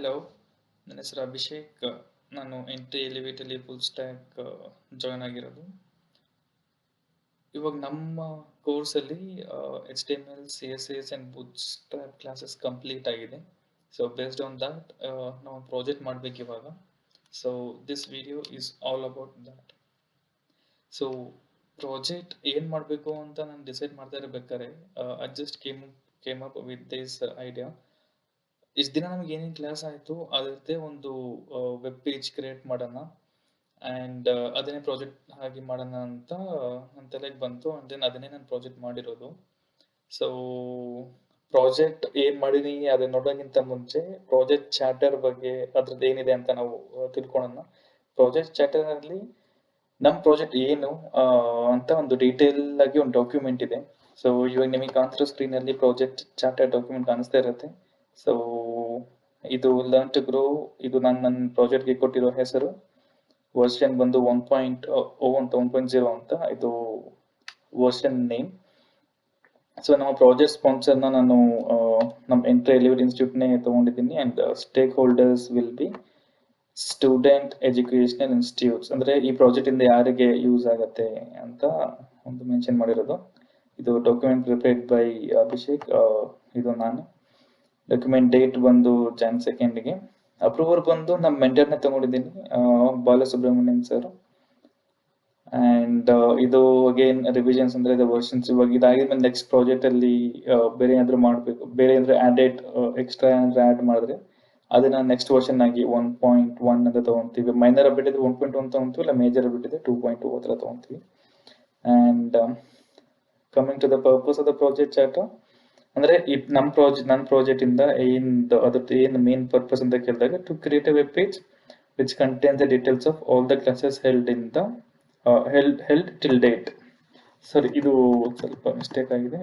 Hello, ನನ್ನ ಹೆಸರು ಅಭಿಷೇಕ್. ನಾನು ಎಂಟ್ರಿ ಎಲಿವೇಟಲ್ಲಿ ಫುಲ್ ಸ್ಟ್ಯಾಕ್ ಜಾಯ್ನ್ ಆಗಿರೋದು. ಇವಾಗ ನಮ್ಮ ಕೋರ್ಸಲ್ಲಿ HTML, CSS and boot strap classes complete ಆಗಿದೆ. ಸೊ ಬೇಸ್ಡ್ ಆನ್ ದ್ಯಾಟ್ ನಾವು ಪ್ರಾಜೆಕ್ಟ್ ಮಾಡಬೇಕು ಇವಾಗ. So this video is all about that. So project ಏನು ಮಾಡಬೇಕು ಅಂತ ನಾನು ಡಿಸೈಡ್ ಮಾಡ್ತಾ ಇರಬೇಕಾದ್ರೆ I just came up with this idea. ಇಷ್ಟು ದಿನ ನಮ್ಗೆ ಏನೇನು ಕ್ಲಾಸ್ ಆಯಿತು ಅದರದ್ದೇ ಒಂದು ವೆಬ್ ಪೇಜ್ ಕ್ರಿಯೇಟ್ ಮಾಡೋಣ ಆ್ಯಂಡ್ ಅದನ್ನೇ ಪ್ರಾಜೆಕ್ಟ್ ಆಗಿ ಮಾಡೋಣ ಅಂತ ನನ್ನ ತಲೆಗೆ ಬಂತು. ಆ್ಯಂಡ್ ದೆನ್ ಅದನ್ನೇ ನಾನು ಪ್ರಾಜೆಕ್ಟ್ ಮಾಡಿರೋದು. ಸೊ ಪ್ರಾಜೆಕ್ಟ್ ಏನು ಮಾಡೀನಿ ಅದನ್ನ ನೋಡೋಕ್ಕಿಂತ ಮುಂಚೆ ಪ್ರಾಜೆಕ್ಟ್ ಚಾರ್ಟರ್ ಬಗ್ಗೆ ಅದ್ರದ್ದು ಏನಿದೆ ಅಂತ ನಾವು ತಿಳ್ಕೊಳ್ಳೋಣ. ಪ್ರಾಜೆಕ್ಟ್ ಚಾರ್ಟರಲ್ಲಿ ನಮ್ಮ ಪ್ರಾಜೆಕ್ಟ್ ಏನು ಅಂತ ಒಂದು ಡೀಟೇಲ್ ಆಗಿ ಒಂದು ಡಾಕ್ಯುಮೆಂಟ್ ಇದೆ. ಸೊ ಇವಾಗ ನಿಮಗೆ ಕಾಣಿಸ್ತಿರೋ ಸ್ಕ್ರೀನಲ್ಲಿ ಪ್ರಾಜೆಕ್ಟ್ ಚಾರ್ಟರ್ ಡಾಕ್ಯುಮೆಂಟ್ ಕಾಣಿಸ್ತಾ ಇರುತ್ತೆ. ಸೊ ಇದು ಲರ್ನ್ ಟು ಗ್ರೋ, ಇದು ನಾನು ನನ್ನ ಪ್ರಾಜೆಕ್ಟ್ಗೆ ಕೊಟ್ಟಿರೋ ಹೆಸರು. ವರ್ಷನ್ ಬಂದು 1.0 ಅಂತ 1.0 ಅಂತ ಇದು ವರ್ಷನ್ ನೇಮ್. ಸೊ ನಮ್ಮ ಪ್ರಾಜೆಕ್ಟ್ ಸ್ಪಾನ್ಸರ್ನ ನಾನು ನಮ್ಮ ಎಂಟ್ರಿ ಎಲಿವೇಟ್ ಇನ್ಸ್ಟಿಟ್ಯೂಟ್ನೇ ತೊಗೊಂಡಿದ್ದೀನಿ. And stake holders will be student educational institutes. ಅಂದರೆ ಈ ಪ್ರಾಜೆಕ್ಟಿಂದ ಯಾರಿಗೆ ಯೂಸ್ ಆಗುತ್ತೆ ಅಂತ ಒಂದು ಮೆನ್ಷನ್ ಮಾಡಿರೋದು. ಇದು ಡಾಕ್ಯುಮೆಂಟ್ ಪ್ರಿಪೇರ್ಡ್ ಬೈ ಅಭಿಷೇಕ್, ಇದು ನಾನು. ಡಾಕ್ಯುಮೆಂಟ್ ಡೇಟ್ ಬಂದು Jan 2ಗೆ. ಅಪ್ರೂವರ್ ಬಂದು ನಮ್ಮ ಮೆಂಟರ್ನೇ ತಗೊಂಡಿದ್ದೀನಿ, ಬಾಲಸುಬ್ರಹ್ಮಣ್ಯನ್ ಸರ್. ಆ್ಯಂಡ್ ಇದು ಅಗೇನ್ ರಿವಿಷನ್ಸ್ ಅಂದರೆ ಇದು ವರ್ಷನ್ಸ್. ಇವಾಗ ಇದಾಗಿದ್ಮೇಲೆ ನೆಕ್ಸ್ಟ್ ಪ್ರಾಜೆಕ್ಟಲ್ಲಿ ಬೇರೆ ಏನಾದರೂ ಮಾಡಬೇಕು, ಬೇರೆ ಏನಾದರೂ ಆ್ಯಡೆಡ್ ಎಕ್ಸ್ಟ್ರಾ ಏನಾದರೂ ಆ್ಯಡ್ ಮಾಡಿದ್ರೆ ಅದನ್ನು ನೆಕ್ಸ್ಟ್ ವರ್ಷನ್ ಆಗಿ 1.1 ಅಂತ ತೊಗೊತೀವಿ. ಮೈನರ್ ಅಪ್ಡೇಟ್ ಇದ್ರೆ 1.1 ತೊಗೊತೀವಿ, ಇಲ್ಲ ಮೇಜರ್ ಅಪ್ಡೇಟ್ ಇದ್ರೆ 2.2 ಆ ಥರ ತೊಗೊತೀವಿ. And coming to the purpose of the project charter, ಅಂದರೆ ಈ ನನ್ನ ಪ್ರಾಜೆಕ್ಟಿಂದ ಅದ್ರದ್ದು ಏನು ಮೇನ್ ಪರ್ಪಸ್ ಅಂತ ಕೇಳಿದಾಗ, to create a web page which contains the details of all the classes held in the held till date. Sorry, ಇದು ಸ್ವಲ್ಪ mistake ಆಗಿದೆ.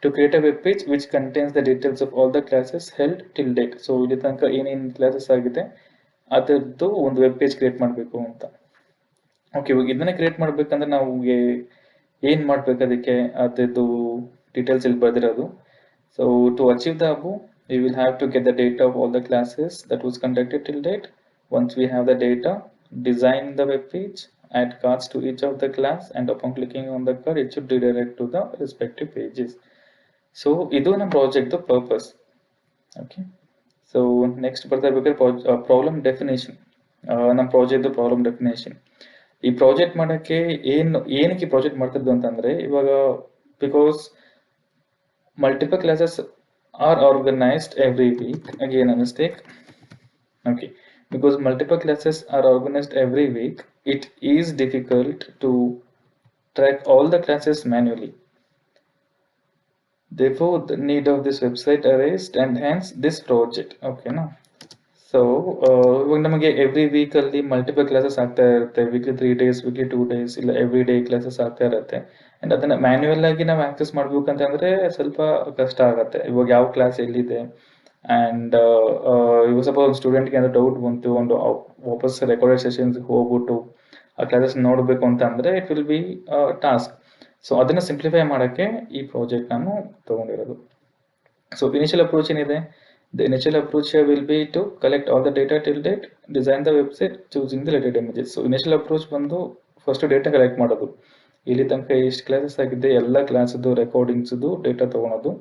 To create a web page which contains the details of all the classes held till date. So ಇಲ್ಲಿ ತನಕ ಏನೇನು classes ಆಗಿದೆ ಅದರದ್ದು ಒಂದು web page create ಮಾಡಬೇಕು ಅಂತ. ಓಕೆ, ಇವಾಗ ಇದನ್ನೇ ಕ್ರಿಯೇಟ್ ಮಾಡಬೇಕಂದ್ರೆ ನಮಗೆ ಏನು ಮಾಡಬೇಕು, ಅದಕ್ಕೆ ಅದರದ್ದು ಡೀಟೇಲ್ಸ್ ಇಲ್ಲಿ ಬರೆದಿರೋದು. So to achieve the above, we will have to get the data of all the classes that was conducted till date. Once we have the data, design the web page, add cards to each of the class, and upon clicking on the card it should redirect to the respective pages. So idu na project the purpose. Okay, so next ಬರ್ತಾ ಇರಬೇಕಾದ್ರೆ problem definition. ನಮ್ಮ project problem definition. ಈ project ಮಾಡೋಕ್ಕೆ ಏನಕ್ಕೆ project ಮಾಡ್ತಿದ್ದು ಅಂತಂದರೆ, ಇವಾಗ because multiple classes are organized every week. Again a mistake. Okay, because multiple classes are organized every week, it is difficult to track all the classes manually. Therefore the need of this website arose, and hence this project. Okay, now so ಇವಾಗ ನಮಗೆ every ವೀಕಲ್ಲಿ multiple classes ಆಗ್ತಾ ಇರುತ್ತೆ. Weekly 3 days, weekly 2 days, ಇಲ್ಲ every day classes ಆಗ್ತಾ ಇರುತ್ತೆ. And ಅದನ್ನು manual ಆಗಿ ನಾವು ಆಕ್ಸೆಸ್ ಮಾಡ್ಬೇಕಂತಂದರೆ ಸ್ವಲ್ಪ ಕಷ್ಟ ಆಗುತ್ತೆ. ಇವಾಗ ಯಾವ ಕ್ಲಾಸ್ ಎಲ್ಲಿದೆ, ಆ್ಯಂಡ್ ಇವಾಗ ಸಪೋಸ್ ಒಂದು ಸ್ಟೂಡೆಂಟ್ಗೆ ಏನಾದರೂ ಡೌಟ್ ಬಂತು, ಒಂದು ವಾಪಸ್ ರೆಕಾರ್ಡೆಡ್ ಸೆಷನ್ಸ್ಗೆ ಹೋಗ್ಬಿಟ್ಟು ಆ ಕ್ಲಾಸಸ್ ನೋಡಬೇಕು ಅಂತ ಅಂದರೆ it will be task. So ಅದನ್ನು ಸಿಂಪ್ಲಿಫೈ ಮಾಡೋಕ್ಕೆ ಈ ಪ್ರಾಜೆಕ್ಟ್ ನಾನು ತೊಗೊಂಡಿರೋದು. ಸೊ ಇನಿಷಿಯಲ್ ಅಪ್ರೋಚ್ ಏನಿದೆ, the initial approach here will be to collect all the data till date, design the website choosing the related images. So initial approach ಬಂದು first data collect ಮಾಡೋದು. ಇಲ್ಲಿ ತನಕ ಎಷ್ಟು classes ಆಗಿದೆ ಎಲ್ಲ ಕ್ಲಾಸದ್ದು ರೆಕಾರ್ಡಿಂಗ್ಸದು data ತೊಗೊಳೋದು.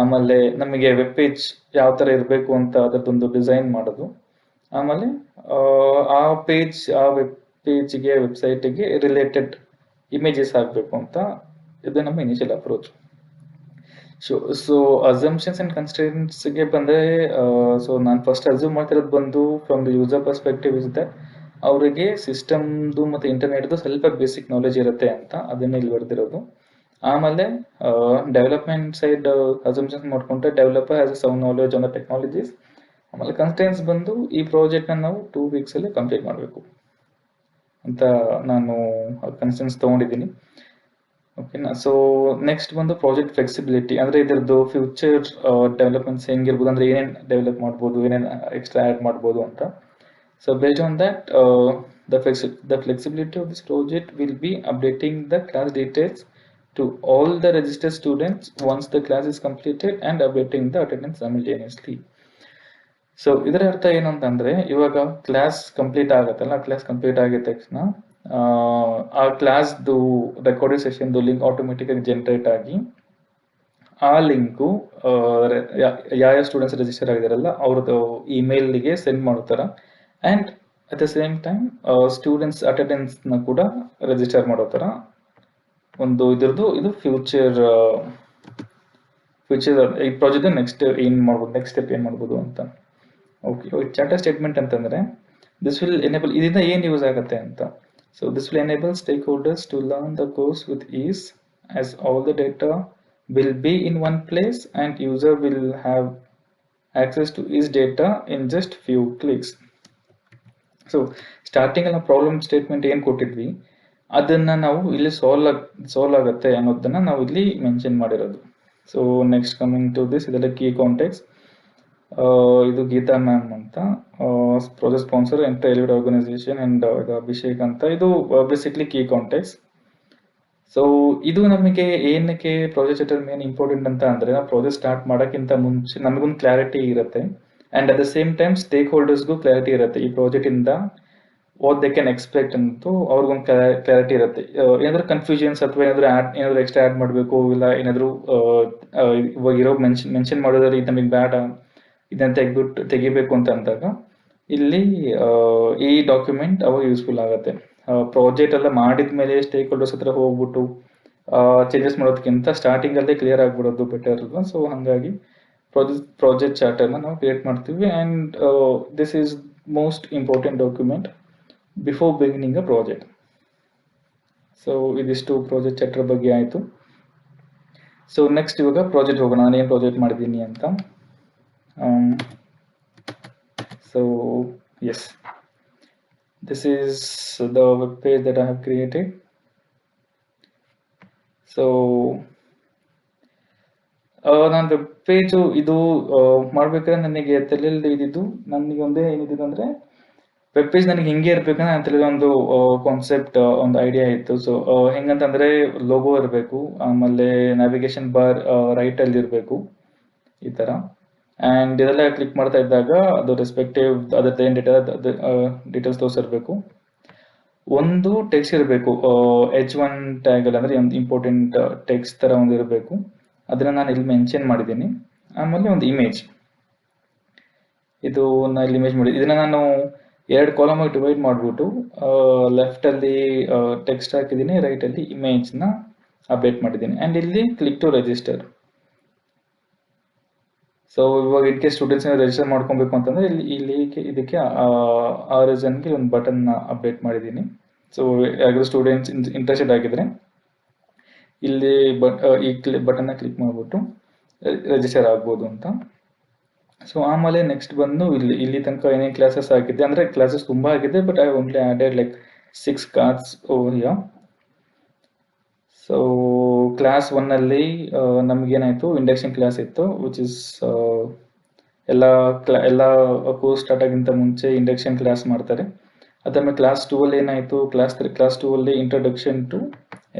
ಆಮೇಲೆ ನಮಗೆ ವೆಬ್ ಪೇಜ್ ಯಾವ ಥರ ಇರಬೇಕು ಅಂತ ಅದರದ್ದೊಂದು ಡಿಸೈನ್ ಮಾಡೋದು. ಆಮೇಲೆ ಆ ವೆಬ್ ಪೇಜ್ಗೆ ವೆಬ್ಸೈಟಿಗೆ ರಿಲೇಟೆಡ್ ಇಮೇಜಸ್ ಆಗಬೇಕು ಅಂತ, ಇದು ನಮ್ಮ initial approach. So assumptions and ಕನ್ಸ್ಟ್ರೆಂಟ್ಸ್ಗೆ ಬಂದರೆ, ಸೊ ನಾನು ಫಸ್ಟ್ ಅಸ್ಯೂಮ್ ಮಾಡ್ತಿರೋದು ಬಂದು from the user perspective is that ಅವರಿಗೆ ಸಿಸ್ಟಮ್ದು ಮತ್ತು ಇಂಟರ್ನೆಟ್ದು ಸ್ವಲ್ಪ ಬೇಸಿಕ್ ನಾಲೆಜ್ ಇರುತ್ತೆ ಅಂತ, ಅದನ್ನೇ ಇಲ್ಲಿ ಬರೆದಿರೋದು. ಆಮೇಲೆ ಡೆವಲಪ್ಮೆಂಟ್ ಸೈಡ್ ಅಸಂಪ್ಷನ್ಸ್ ಮಾಡ್ಕೊಂಡ್ರೆ developer has a some knowledge on the technologies. ಆಮೇಲೆ ಕನ್ಸ್ಟ್ರೆಂಟ್ಸ್ ಬಂದು ಈ ಪ್ರಾಜೆಕ್ಟ್ನ ನಾವು 2 weeksಲ್ಲಿ ಕಂಪ್ಲೀಟ್ ಮಾಡಬೇಕು ಅಂತ ನಾನು ಕನ್ಸ್ಟ್ರೆಂಟ್ಸ್ ತೊಗೊಂಡಿದ್ದೀನಿ. ಓಕೆನಾ. ಸೊ ನೆಕ್ಸ್ಟ್ ಬಂದು ಪ್ರಾಜೆಕ್ಟ್ ಫ್ಲೆಕ್ಸಿಬಿಲಿಟಿ, ಅಂದರೆ ಇದರದ್ದು ಫ್ಯೂಚರ್ ಡೆವಲಪ್ಮೆಂಟ್ಸ್ ಹೆಂಗಿರ್ಬೋದು, ಅಂದರೆ ಏನೇನು ಡೆವಲಪ್ ಮಾಡ್ಬೋದು, ಏನೇನು ಎಕ್ಸ್ಟ್ರಾ ಆ್ಯಡ್ ಮಾಡ್ಬೋದು ಅಂತ. So based on that the flexibility of this project will be updating the class details to all the registered students once the class is completed and updating the attendance simultaneously. So ಇದರ ಅರ್ಥ ಏನು ಅಂತಂದ್ರೆ, ಇವಾಗ class complete ಆಗತ್ತಲ್ಲ, class complete ಆಗಿದ ತಕ್ಷಣ ಆ ಕ್ಲಾಸ್ದು ರೆಕಾರ್ಡಿಂಗ್ ಸೆಷನ್ದು ಲಿಂಕ್ ಆಟೋಮೆಟಿಕ್ ಆಗಿ ಜನರೇಟ್ ಆಗಿ ಆ ಲಿಂಕು ಯಾವ ಸ್ಟೂಡೆಂಟ್ಸ್ ರಿಜಿಸ್ಟರ್ ಆಗಿದಾರಲ್ಲ ಅವ್ರದ್ದು ಇಮೇಲ್ಗೆ ಸೆಂಡ್ ಮಾಡ್ತಾರ. And at the same time students ಅಟೆಂಡೆನ್ಸ್ನ ಕೂಡ ರಿಜಿಸ್ಟರ್ ಮಾಡೋ ಥರ ಒಂದು ಇದ್ರದ್ದು ಇದು ಫ್ಯೂಚರ್ ಈ ಪ್ರಾಜೆಕ್ಟ್ ನೆಕ್ಸ್ಟ್ ಏನು ಮಾಡ್ಬೋದು, ನೆಕ್ಸ್ಟ್ ಸ್ಟೆಪ್ ಏನು ಮಾಡ್ಬೋದು ಅಂತ. ಓಕೆ, ಚಾರ್ಟರ್ ಸ್ಟೇಟ್ಮೆಂಟ್ ಅಂತಂದ್ರೆ ದಿಸ್ ವಿಲ್ ಎನೇಬಲ್, ಇದರಿಂದ ಏನು ಯೂಸ್ ಆಗುತ್ತೆ ಅಂತ. So this will enable stakeholders to learn the course with ease as all the data will be in one place and user will have access to each data in just few clicks. So starting ಅಲ್ಲಿ problem statement ಏನು ಕೊಟ್ಟಿದ್ವಿ ಅದನ್ನ ನಾವು ಇಲ್ಲಿ solve ಆಗುತ್ತೆ ಅನ್ನೋದನ್ನ ನಾವು ಇಲ್ಲಿ ಮೆನ್ಷನ್ ಮಾಡಿರೋದು. So next coming to this, ಇದೆಲ್ಲ ಕೀ ಕಾಂಟೆಕ್ಸ್ಟ್. ಇದು ಗೀತಾ ಮ್ಯಾಮ್ ಅಂತ, project sponsor entry elevate organisation, and ಇದು ಅಭಿಷೇಕ್ ಅಂತ. ಇದು ಬೇಸಿಕ್ಲಿ ಕೀ ಕಾಂಟೆಕ್ಸ್ಟ್. ಸೊ ಇದು ನಮಗೆ ಏನಕ್ಕೆ ಪ್ರಾಜೆಕ್ಟ್ ಚಾರ್ಟರ್ ಮೇನ್ ಇಂಪಾರ್ಟೆಂಟ್ ಅಂತ ಅಂದ್ರೆ, ನಾವು ಪ್ರಾಜೆಕ್ಟ್ ಸ್ಟಾರ್ಟ್ ಮಾಡೋಕ್ಕಿಂತ ಮುಂಚೆ ನಮಗೊಂದು ಕ್ಲಾರಿಟಿ ಇರುತ್ತೆ, and at the same time ಸ್ಟೇಕ್ ಹೋಲ್ಡರ್ಸ್ಗೂ ಕ್ಲಾರಿಟಿ ಇರುತ್ತೆ ಈ ಪ್ರಾಜೆಕ್ಟ್ ಇಂದ ವಾಟ್ ದೇ ಕ್ಯಾನ್ ಎಕ್ಸ್ಪೆಕ್ಟ್ ಅಂತೂ ಅವ್ರಿಗೊಂದು ಕ್ಲಾರಿಟಿ ಇರುತ್ತೆ. ಏನಾದ್ರು ಕನ್ಫ್ಯೂಷನ್ಸ್ ಅಥವಾ ಏನಾದ್ರು ಎಕ್ಸ್ಟ್ರಾ ಆ್ಯಡ್ ಮಾಡಬೇಕು, ಇಲ್ಲ ಏನಾದ್ರು ಇವಾಗ ಇರೋ ಮೆನ್ಷನ್ ಮಾಡೋದ್ರಲ್ಲಿ ಇದು ನಮಗೆ ಬೇಡ, ಇದನ್ನ ತೆಗಿಬೇಕು ಅಂತ ಅಂದಾಗ ಇಲ್ಲಿ ಈ ಡಾಕ್ಯುಮೆಂಟ್ ಅವಾಗ ಯೂಸ್ಫುಲ್ ಆಗುತ್ತೆ. ಪ್ರಾಜೆಕ್ಟ್ ಎಲ್ಲ ಮಾಡಿದ ಮೇಲೆ ಸ್ಟೇಕ್ ಹೋಲ್ಡರ್ಸ್ ಹತ್ರ ಹೋಗ್ಬಿಟ್ಟು ಚೇಂಜಸ್ ಮಾಡೋದಕ್ಕಿಂತ ಸ್ಟಾರ್ಟಿಂಗ್ ಅಲ್ಲೇ ಕ್ಲಿಯರ್ ಆಗ್ಬಿಡೋದು ಬೆಟರ್ ಅಲ್ವಾ. ಸೊ ಹಾಗಾಗಿ ಪ್ರಾಜೆಕ್ಟ್ ಚಾರ್ಟರ್ನ ನಾವು ಕ್ರಿಯೇಟ್ ಮಾಡ್ತೀವಿ, and this is most important document before beginning a project. So ಇದಿಷ್ಟು ಪ್ರಾಜೆಕ್ಟ್ ಚಾರ್ಟರ್ ಬಗ್ಗೆ ಆಯಿತು. ಸೊ ನೆಕ್ಸ್ಟ್ ಇವಾಗ ಪ್ರಾಜೆಕ್ಟ್ ಹೋಗೋಣ, ನಾನು ಏನು ಪ್ರಾಜೆಕ್ಟ್ ಮಾಡಿದ್ದೀನಿ ಅಂತ. So yes, this is the web page that I have created. So ನಾನು ವೆಬ್ ಪೇಜು ಇದು ಮಾಡ್ಬೇಕಾದ್ರೆ ನನಗೆ ತಲೆಯಲ್ಲಿ ಇದ್ದಿದ್ದು, ನನಗೆ ಒಂದೇ ಏನಿದ್ದು ಅಂದರೆ ವೆಬ್ ಪೇಜ್ ನನಗೆ ಹಿಂಗೆ ಇರ್ಬೇಕಂದ್ರೆ ನನ್ನ ತಲೆಯಲ್ಲಿ ಒಂದು ಕಾನ್ಸೆಪ್ಟ್, ಒಂದು ಐಡಿಯಾ ಇತ್ತು. ಸೊ ಹೆಂಗಂತಂದರೆ ಲೋಗೋ ಇರಬೇಕು, ಆಮೇಲೆ ನ್ಯಾವಿಗೇಷನ್ ಬಾರ್ ರೈಟಲ್ಲಿ ಇರಬೇಕು ಈ ಥರ. ಆ್ಯಂಡ್ ಇದೆಲ್ಲ ಕ್ಲಿಕ್ ಮಾಡ್ತಾ ಇದ್ದಾಗ ಅದು ರೆಸ್ಪೆಕ್ಟಿವ್ ಅದ್ರದ್ದು ಏನು ಡೀಟೇಲ್ಸ್ ತೋರಿಸಿರ್ಬೇಕು. ಒಂದು ಟೆಕ್ಸ್ಟ್ ಇರಬೇಕು, H1 ಟ್ಯಾಗಲ್ಲಿ, ಅಂದರೆ ಒಂದು ಇಂಪಾರ್ಟೆಂಟ್ ಟೆಕ್ಸ್ಟ್ ಥರ ಒಂದು ಇರಬೇಕು, ಅದನ್ನು ನಾನು ಇಲ್ಲಿ ಮೆನ್ಷನ್ ಮಾಡಿದ್ದೀನಿ. ಆಮೇಲೆ ಒಂದು ಇಮೇಜ್, ಇದು ನಾನು ಇಲ್ಲಿ ಇಮೇಜ್ ಮಾಡಿದ್ದೀನಿ. ಇದನ್ನು ನಾನು 2 ಕಾಲಮಾಗಿ ಡಿವೈಡ್ ಮಾಡಿಬಿಟ್ಟು ಲೆಫ್ಟಲ್ಲಿ ಟೆಕ್ಸ್ಟ್ ಹಾಕಿದ್ದೀನಿ, ರೈಟಲ್ಲಿ ಇಮೇಜ್ನ ಅಪ್ಡೇಟ್ ಮಾಡಿದ್ದೀನಿ. ಆ್ಯಂಡ್ ಇಲ್ಲಿ ಕ್ಲಿಕ್ ಟು ರಿಜಿಸ್ಟರ್. ಸೊ ಇವಾಗ ಇದಕ್ಕೆ ಸ್ಟೂಡೆಂಟ್ಸ್ ರಿಜಿಸ್ಟರ್ ಮಾಡ್ಕೊಬೇಕು ಅಂತಂದರೆ ಇಲ್ಲಿ ಇದಕ್ಕೆ ಆ ರೀಸನ್ಗೆ ಒಂದು ಬಟನ್ ಅಪ್ಡೇಟ್ ಮಾಡಿದ್ದೀನಿ. ಸೊ ಯಾರು ಸ್ಟೂಡೆಂಟ್ಸ್ ಇಂಟ್ರೆಸ್ಟೆಡ್ ಆಗಿದ್ರೆ ಇಲ್ಲಿ ಈ ಬಟನ್ನ ಕ್ಲಿಕ್ ಮಾಡಿಬಿಟ್ಟು ರಿಜಿಸ್ಟರ್ ಆಗ್ಬೋದು ಅಂತ. ಸೊ ಆಮೇಲೆ ನೆಕ್ಸ್ಟ್ ಬಂದು ಇಲ್ಲಿ ತನಕ ಏನೇನು ಕ್ಲಾಸಸ್ ಆಗಿದೆ, ಅಂದರೆ ಕ್ಲಾಸಸ್ ತುಂಬ ಆಗಿದೆ, but I only added like 6 cards over here. So class 1ಅಲ್ಲಿ ನಮಗೇನಾಯಿತು, ಇಂಡಕ್ಷನ್ ಕ್ಲಾಸ್ ಇತ್ತು, ವಿಚ್ ಇಸ್ ಎಲ್ಲ ಕೋರ್ಸ್ ಸ್ಟಾರ್ಟ್ ಆಗಿಂತ ಮುಂಚೆ ಇಂಡಕ್ಷನ್ ಕ್ಲಾಸ್ ಮಾಡ್ತಾರೆ. ಅದಾದ್ಮೇಲೆ ಕ್ಲಾಸ್ 2ಅಲ್ಲಿ ಏನಾಯಿತು, ಕ್ಲಾಸ್ 2ಅಲ್ಲಿ introduction to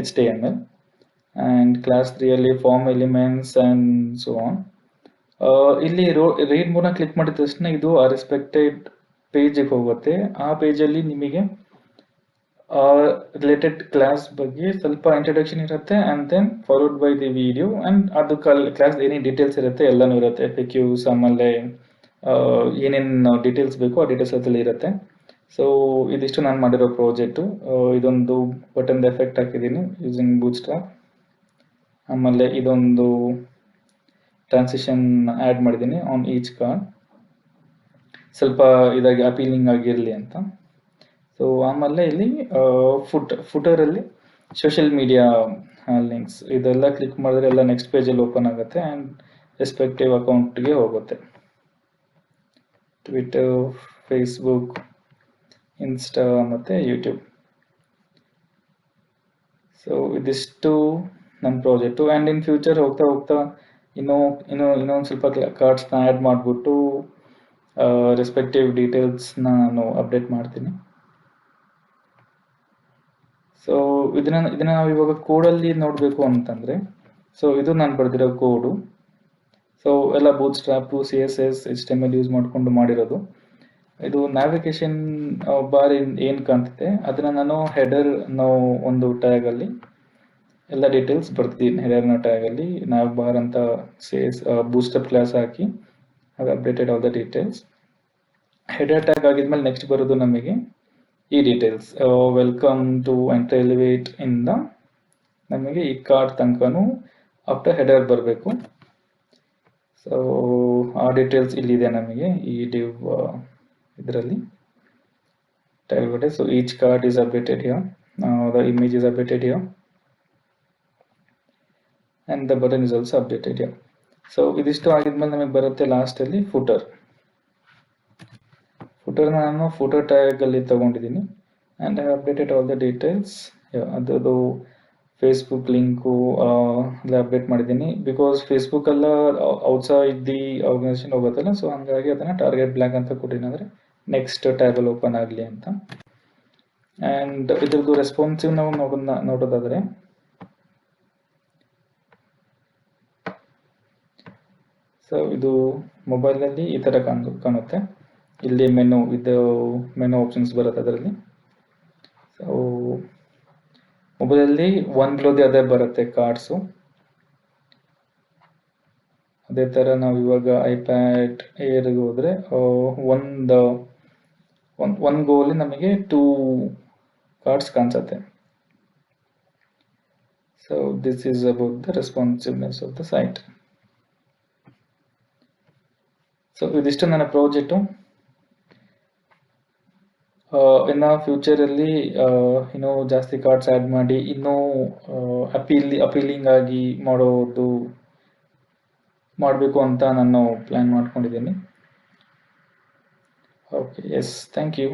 HTML, and class 3ಅಲ್ಲಿ form elements and so on. ಇಲ್ಲಿ ರೀಡ್ ಮೋಡ್ನ ಕ್ಲಿಕ್ ಮಾಡಿದ ತಕ್ಷಣ ಇದು ಆ ರೆಸ್ಪೆಕ್ಟೆಡ್ ಪೇಜಿಗೆ ಹೋಗುತ್ತೆ. ಆ ಪೇಜಲ್ಲಿ ನಿಮಗೆ ರಿಲೇಟೆಡ್ ಕ್ಲಾಸ್ ಬಗ್ಗೆ ಸ್ವಲ್ಪ ಇಂಟ್ರೊಡಕ್ಷನ್ ಇರುತ್ತೆ, and then followed by the video, and ಅದು ಕ್ಲಾಸ್ ಏನೇನು ಡೀಟೇಲ್ಸ್ ಇರುತ್ತೆ ಎಲ್ಲನೂ ಇರುತ್ತೆ, FAQs, ಆಮೇಲೆ ಏನೇನು ಡೀಟೇಲ್ಸ್ ಬೇಕು ಆ ಡೀಟೇಲ್ಸ್ ಅದ್ರಲ್ಲಿ ಇರುತ್ತೆ. ಸೊ ಇದಿಷ್ಟು ನಾನು ಮಾಡಿರೋ ಪ್ರಾಜೆಕ್ಟು. ಇದೊಂದು ಬಟನ್ ಎಫೆಕ್ಟ್ ಹಾಕಿದ್ದೀನಿ ಯೂಸಿಂಗ್ ಬೂಟ್ಸ್ಟ್ರ್ಯಾಪ್. ಆಮೇಲೆ ಇದೊಂದು ಟ್ರಾನ್ಸಿಷನ್ ಆ್ಯಡ್ ಮಾಡಿದ್ದೀನಿ ಆನ್ ಈಚ್ ಕಾರ್ಡ್, ಸ್ವಲ್ಪ ಇದಾಗಿ ಅಪೀಲಿಂಗ್ ಆಗಿರಲಿ ಅಂತ. ಸೊ ಆಮೇಲೆ ಇಲ್ಲಿ ಫುಟರಲ್ಲಿ ಸೋಷಿಯಲ್ ಮೀಡಿಯಾ ಲಿಂಕ್ಸ್ ಇದೆಲ್ಲ ಕ್ಲಿಕ್ ಮಾಡಿದ್ರೆ ಎಲ್ಲ ನೆಕ್ಸ್ಟ್ ಪೇಜಲ್ಲಿ ಓಪನ್ ಆಗುತ್ತೆ, ಆ್ಯಂಡ್ ರೆಸ್ಪೆಕ್ಟಿವ್ ಅಕೌಂಟ್ಗೆ ಹೋಗುತ್ತೆ. ಟ್ವಿಟರ್, ಫೇಸ್ಬುಕ್, ಇನ್ಸ್ಟಾ ಮತ್ತು ಯೂಟ್ಯೂಬ್. ಸೊ ಇದಿಷ್ಟು ನಮ್ಮ ಪ್ರಾಜೆಕ್ಟು. ಆ್ಯಂಡ್ ಇನ್ ಫ್ಯೂಚರ್ ಹೋಗ್ತಾ ಹೋಗ್ತಾ ಇನ್ನೊಂದು ಸ್ವಲ್ಪ ಕಾರ್ಡ್ಸ್ನ ಆ್ಯಡ್ ಮಾಡಿಬಿಟ್ಟು ರೆಸ್ಪೆಕ್ಟಿವ್ ಡೀಟೇಲ್ಸ್ನ ನಾನು ಅಪ್ಡೇಟ್ ಮಾಡ್ತೀನಿ. ಸೊ ಇದನ್ನ ನಾವು ಇವಾಗ ಕೋಡಲ್ಲಿ ನೋಡಬೇಕು ಅಂತಂದರೆ, ಸೊ ಇದು ನಾನು ಬರೆದಿರೋ ಕೋಡು. ಸೊ ಎಲ್ಲ ಬೂಟ್ ಸ್ಟ್ರಾಪು CSS HTML ಯೂಸ್ ಮಾಡಿಕೊಂಡು ಮಾಡಿರೋದು. ಇದು ನ್ಯಾವಿಗೇಷನ್ ಬಾರ್ ಏನು ಕಾಣ್ತಿದೆ ಅದನ್ನ ನಾನು ಹೆಡರ್ ನಾವು ಒಂದು ಟ್ಯಾಗಲ್ಲಿ ಎಲ್ಲ ಡೀಟೇಲ್ಸ್ ಬರ್ತಿದ್ದೀನಿ. ಹೆಡರ್ನ ಟ್ಯಾಗಲ್ಲಿ nav ಬಾರ್ ಅಂತ ಬೂಸ್ಟಪ್ ಕ್ಲಾಸ್ ಹಾಕಿ have updated all the details. Header tag ಆಗಿದ್ಮೇಲೆ ನೆಕ್ಸ್ಟ್ ಬರೋದು ನಮಗೆ ಈ details. Welcome to Entri elevate ಇಂದ ನಮಗೆ ಈ ಕಾರ್ಡ್ ತನಕನೂ ಆಫ್ಟರ್ ಹೆಡರ್ ಬರಬೇಕು. ಸೊ ಆ ಡೀಟೇಲ್ಸ್ ಇಲ್ಲಿದೆ ನಮಗೆ ಈ div ಇದರಲ್ಲಿ ಕೆಳಗಡೆ. So each card is updated here, the image is updated here and the button is also updated here. So ಇದಿಷ್ಟು ಆಗಿದ್ಮೇಲೆ ನಮಗೆ ಬರುತ್ತೆ ಲಾಸ್ಟ್ ಅಲ್ಲಿ ಫುಟರ್. ಫುಟರ್ನ ನಾನು ಫೋಟೋ ಟ್ಯಾಗ್ ಅಲ್ಲಿ ತಗೊಂಡಿದ್ದೀನಿ and I updated all the details. ಅದರದ್ದು ಫೇಸ್ಬುಕ್ ಲಿಂಕು ಎಲ್ಲ update ಮಾಡಿದ್ದೀನಿ. ಬಿಕಾಸ್ ಫೇಸ್ಬುಕ್ ಎಲ್ಲ ಔಟ್ಸೈಡ್ ದಿ ಆರ್ಗನೈಸೇಷನ್ ಹೋಗುತ್ತಲ್ಲ, ಸೊ ಹಾಗಾಗಿ ಅದನ್ನು ಟಾರ್ಗೆಟ್ ಬ್ಲ್ಯಾಕ್ ಅಂತ ಕೊಟ್ಟಿದ್ದೀನಿ, ಅಂದರೆ ನೆಕ್ಸ್ಟ್ ಟ್ಯಾಬಲ್ಲಿ ಓಪನ್ ಆಗಲಿ ಅಂತ. ಆ್ಯಂಡ್ ಇದ್ರದ್ದು ರೆಸ್ಪಾನ್ಸಿವ್ ನಾವು ನೋಡೋದಾದರೆ ಸೊ ಇದು ಮೊಬೈಲಲ್ಲಿ ಈ ಥರ ಕಾಣುತ್ತೆ. ಇಲ್ಲಿ ಮೆನು ಆಪ್ಷನ್ಸ್ ಬರುತ್ತೆ ಅದರಲ್ಲಿ. ಸೊ ಮೊಬೈಲಲ್ಲಿ ಒನ್ ಬಿಲೋ ದಿ ಅದರ್ ಬರುತ್ತೆ ಕಾರ್ಡ್ಸು. ಅದೇ ಥರ ನಾವು ಇವಾಗ ಐಪ್ಯಾಡ್ ಏರ್ಗೆ ಹೋದರೆ ಒಂದು ಗೋಲಿ ನಮಗೆ 2 ಕಾರ್ಡ್ಸ್ ಕಾಣಿಸುತ್ತೆ. So this is about the responsiveness of the site. So ಇದಿಷ್ಟು ನನ್ನ ಪ್ರಾಜೆಕ್ಟು. ಇನ್ನು ಫ್ಯೂಚರಲ್ಲಿ ಇನ್ನೂ ಜಾಸ್ತಿ ಕಾರ್ಡ್ಸ್ ಆ್ಯಡ್ ಮಾಡಿ ಇನ್ನೂ ಅಪೀಲಿಂಗ್ ಆಗಿ ಮಾಡಬೇಕು ಅಂತ ನಾನು ಪ್ಲ್ಯಾನ್ ಮಾಡ್ಕೊಂಡಿದ್ದೀನಿ. Okay, yes, thank you.